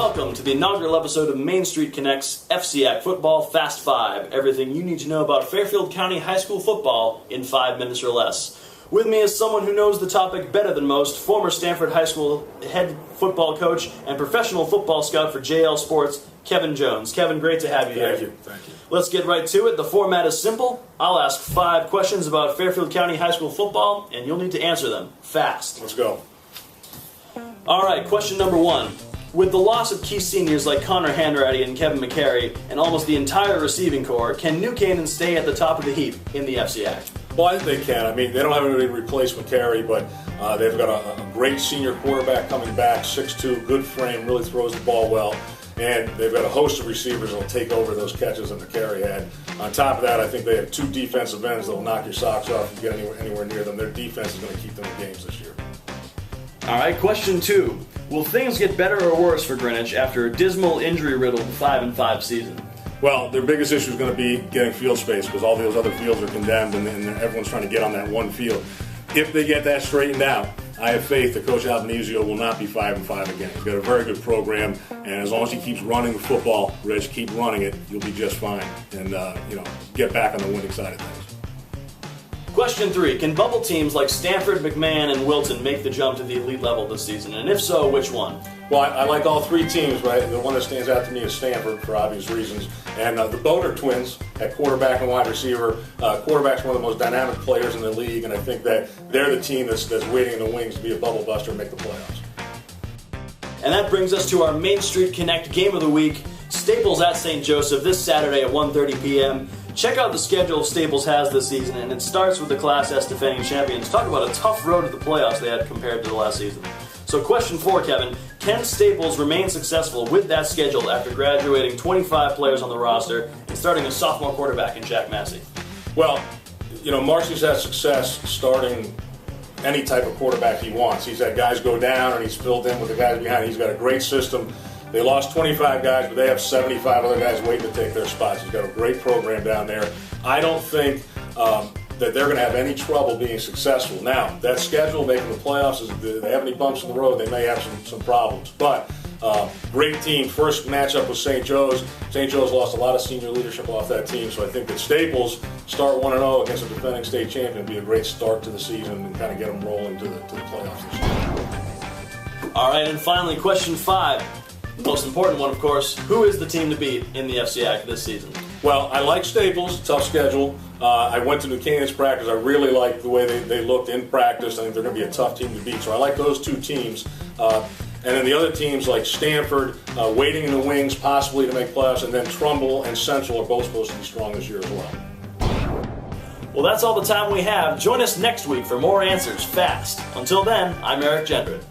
welcome to the inaugural episode of Main Street Connect's FCIAC Football Fast 5. Everything you need to know about Fairfield County High School football in 5 minutes or less. With me is someone who knows the topic better than most, former Stamford High School head football coach and professional football scout for JL Sports, Kevin Jones. Kevin, great to have you here. Thank you. Let's get right to it. The format is simple. I'll ask 5 questions about Fairfield County High School football, and you'll need to answer them fast. Let's go. All right, question number 1. With the loss of key seniors like Connor Hanratty and Kevin McCary, and almost the entire receiving corps, can New Canaan stay at the top of the heap in the FCIAC? Well, I think they can. I mean, they don't have anybody to replace McCary, but they've got a great senior quarterback coming back, 6'2", good frame, really throws the ball well. And they've got a host of receivers that will take over those catches that McCary had. On top of that, I think they have 2 defensive ends that will knock your socks off if you get anywhere near them. Their defense is going to keep them in games this year. All right, question 2. Will things get better or worse for Greenwich after a dismal, injury-riddled 5-5 season? Well, their biggest issue is going to be getting field space because all those other fields are condemned and everyone's trying to get on that one field. If they get that straightened out, I have faith that Coach Albanese will not be 5-5 again. He's got a very good program, and as long as he keeps running the football, Reg, keep running it, you'll be just fine and get back on the winning side of things. Question 3. Can bubble teams like Stanford, McMahon, and Wilton make the jump to the elite level this season? And if so, which one? Well, I like all 3 teams, but the one that stands out to me is Stanford for obvious reasons. And the Boner twins at quarterback and wide receiver. Quarterback's one of the most dynamic players in the league, and I think that they're the team that's waiting in the wings to be a bubble buster and make the playoffs. And that brings us to our Main Street Connect Game of the Week. Staples at St. Joseph this Saturday at 1:30 p.m. Check out the schedule Staples has this season, and it starts with the Class S defending champions. Talk about a tough road to the playoffs they had compared to the last season. So question 4, Kevin. Can Staples remain successful with that schedule after graduating 25 players on the roster and starting a sophomore quarterback in Jack Massey? Well, Marcy's had success starting any type of quarterback he wants. He's had guys go down, and he's filled in with the guys behind. He's got a great system. They lost 25 guys, but they have 75 other guys waiting to take their spots. He's got a great program down there. I don't think that they're going to have any trouble being successful. Now, that schedule, making the playoffs, if they have any bumps in the road, they may have some problems. But great team. First matchup was St. Joe's. St. Joe's lost a lot of senior leadership off that team, so I think that Staples start 1-0 against a defending state champion would be a great start to the season and kind of get them rolling to the playoffs this year. All right, and finally, question 5. The most important one, of course, who is the team to beat in the FCIAC this season? Well, I like Staples, tough schedule. I went to New Canaan's practice. I really like the way they looked in practice. I think they're going to be a tough team to beat. So I like those 2 teams. And then the other teams like Stanford, waiting in the wings possibly to make playoffs, and then Trumbull and Central are both supposed to be strong this year as well. Well, that's all the time we have. Join us next week for more answers fast. Until then, I'm Eric Gendron.